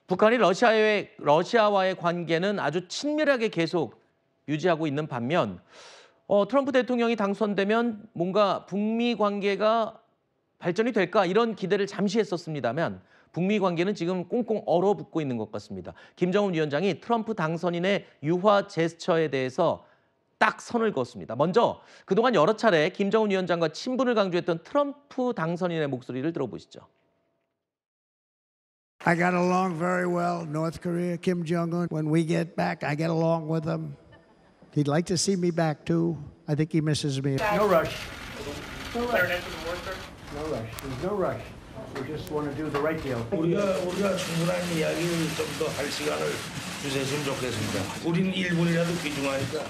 북한이 러시아와의 관계는 아주 친밀하게 계속 유지하고 있는 반면 트럼프 대통령이 당선되면 뭔가 북미 관계가 발전이 될까 이런 기대를 잠시 했었습니다만 북미 관계는 지금 꽁꽁 얼어붙고 있는 것 같습니다. 김정은 위원장이 트럼프 당선인의 유화 제스처에 대해서 딱 선을 그었습니다. 먼저 그동안 여러 차례 김정은 위원장과 친분을 강조했던 트럼프 당선인의 목소리를 들어보시죠. I got along very well. North Korea, Kim Jong-un. When we get back, I get along with him. He'd like to see me back too. I think he misses me. No rush. No rush. No rush. There's no rush. We just want to do the right deal. 우리가 충분한 이야기를 좀 더 할 시간을 주셨으면 좋겠습니다. 우린 1분이라도 귀중하니까.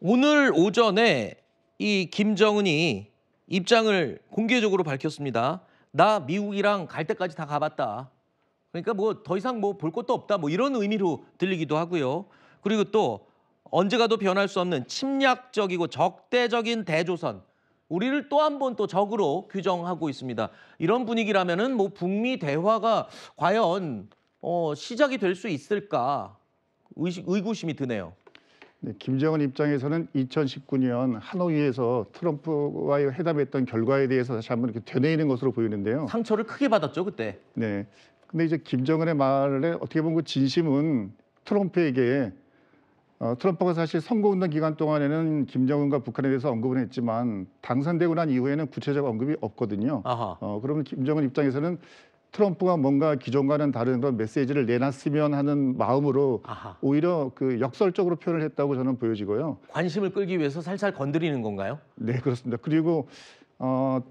오늘 오전에 이 김정은이 입장을 공개적으로 밝혔습니다. 나 미국이랑 갈 때까지 다 가봤다. 그러니까 뭐 더 이상 뭐 볼 것도 없다. 뭐 이런 의미로 들리기도 하고요. 그리고 또 언제 가도 변할 수 없는 침략적이고 적대적인 대조선. 우리를 또 한 번 또 적으로 규정하고 있습니다. 이런 분위기라면은 뭐 북미 대화가 과연 시작이 될 수 있을까 의구심이 드네요. 네, 김정은 입장에서는 2019년 하노이에서 트럼프와의 회담했던 결과에 대해서 다시 한번 이렇게 되뇌이는 것으로 보이는데요. 상처를 크게 받았죠, 그때. 네. 근데 이제 김정은의 말에 어떻게 보면 그 진심은 트럼프에게 트럼프가 사실 선거운동 기간 동안에는 김정은과 북한에 대해서 언급을 했지만 당선되고 난 이후에는 구체적 언급이 없거든요. 그러면 김정은 입장에서는 트럼프가 뭔가 기존과는 다른 그런 메시지를 내놨으면 하는 마음으로 오히려 그 역설적으로 표현을 했다고 저는 보여지고요. 관심을 끌기 위해서 살살 건드리는 건가요? 네, 그렇습니다. 그리고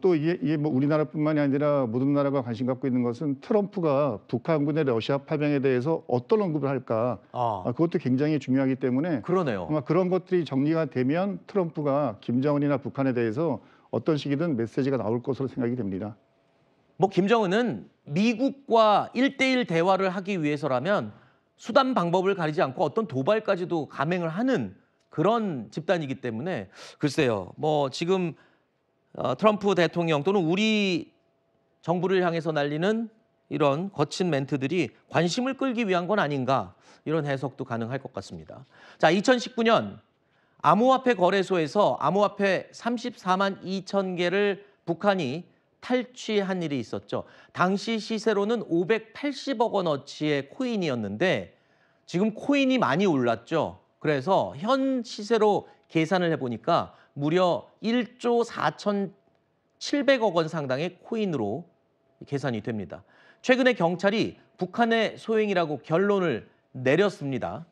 또 이게 뭐 우리나라뿐만이 아니라 모든 나라가 관심 갖고 있는 것은 트럼프가 북한군의 러시아 파병에 대해서 어떤 언급을 할까. 그것도 굉장히 중요하기 때문에 그러네요. 아마 그런 것들이 정리가 되면 트럼프가 김정은이나 북한에 대해서 어떤 식이든 메시지가 나올 것으로 생각이 됩니다. 뭐 김정은은 미국과 1대1 대화를 하기 위해서라면 수단 방법을 가리지 않고 어떤 도발까지도 감행을 하는 그런 집단이기 때문에 글쎄요. 뭐 지금 트럼프 대통령 또는 우리 정부를 향해서 날리는 이런 거친 멘트들이 관심을 끌기 위한 건 아닌가 이런 해석도 가능할 것 같습니다. 자, 2019년 암호화폐 거래소에서 암호화폐 34만 2천 개를 북한이 탈취한 일이 있었죠. 당시 시세로는 580억 원어치의 코인이었는데 지금 코인이 많이 올랐죠. 그래서 현 시세로 계산을 해보니까 무려 1조 4,700억 원 상당의 코인으로 계산이 됩니다. 최근에 경찰이 북한의 소행이라고 결론을 내렸습니다.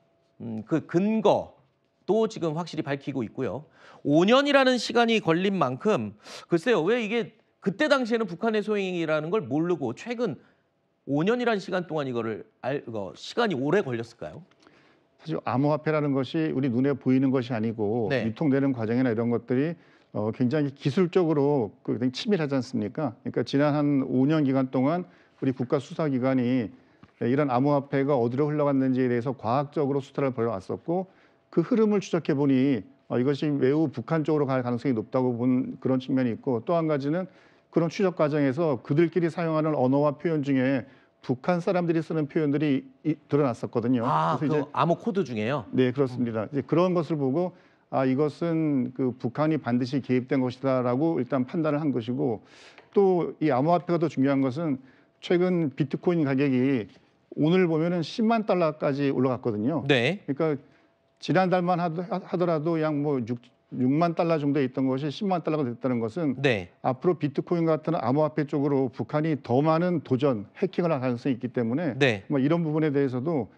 그 근거도 지금 확실히 밝히고 있고요. 5년이라는 시간이 걸린 만큼 글쎄요. 왜 이게 그때 당시에는 북한의 소행이라는 걸 모르고 최근 5년이라는 시간 동안 이거를 시간이 오래 걸렸을까요? 사실 암호화폐라는 것이 우리 눈에 보이는 것이 아니고 유통되는 과정이나 이런 것들이 굉장히 기술적으로 굉장히 치밀하지 않습니까? 그러니까 지난 한 5년 기간 동안 우리 국가 수사기관이 이런 암호화폐가 어디로 흘러갔는지에 대해서 과학적으로 수사를 벌여왔었고 그 흐름을 추적해 보니 이것이 매우 북한 쪽으로 갈 가능성이 높다고 본 그런 측면이 있고 또 한 가지는 그런 추적 과정에서 그들끼리 사용하는 언어와 표현 중에 북한 사람들이 쓰는 표현들이 드러났었거든요. 그래서 이제 암호 코드 중에요? 네, 그렇습니다. 이제 그런 것을 보고 이것은 그 북한이 반드시 개입된 것이다라고 일단 판단을 한 것이고 또 이 암호화폐가 더 중요한 것은 최근 비트코인 가격이 오늘 보면은 10만 달러까지 올라갔거든요. 네. 그러니까 지난달만 하더라도 약 뭐 6만 달러 정도에 있던 것이 10만 달러가 됐다는 것은 앞으로 비트코인 같은 암호화폐 쪽으로 북한이 더 많은 도전, 해킹을 할 가능성이 있기 때문에 뭐 이런 부분에 대해서도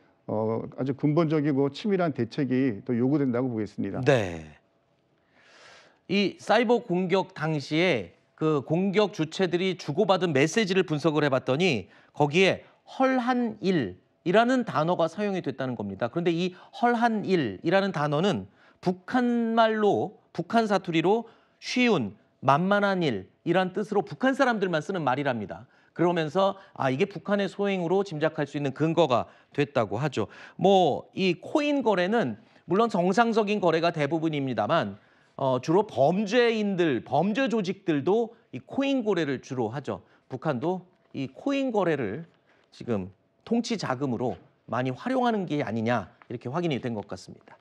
아주 근본적이고 치밀한 대책이 또 요구된다고 보겠습니다. 네. 이 사이버 공격 당시에 그 공격 주체들이 주고받은 메시지를 분석을 해봤더니 거기에 헐한일이라는 단어가 사용이 됐다는 겁니다. 그런데 이 헐한일이라는 단어는 북한말로 북한 사투리로 쉬운, 만만한 일이란 뜻으로 북한 사람들만 쓰는 말이랍니다. 그러면서 이게 북한의 소행으로 짐작할 수 있는 근거가 됐다고 하죠. 뭐 이 코인 거래는 물론 정상적인 거래가 대부분입니다만 주로 범죄인들, 범죄 조직들도 이 코인 거래를 주로 하죠. 북한도 이 코인 거래를 지금 통치 자금으로 많이 활용하는 게 아니냐 이렇게 확인이 된 것 같습니다.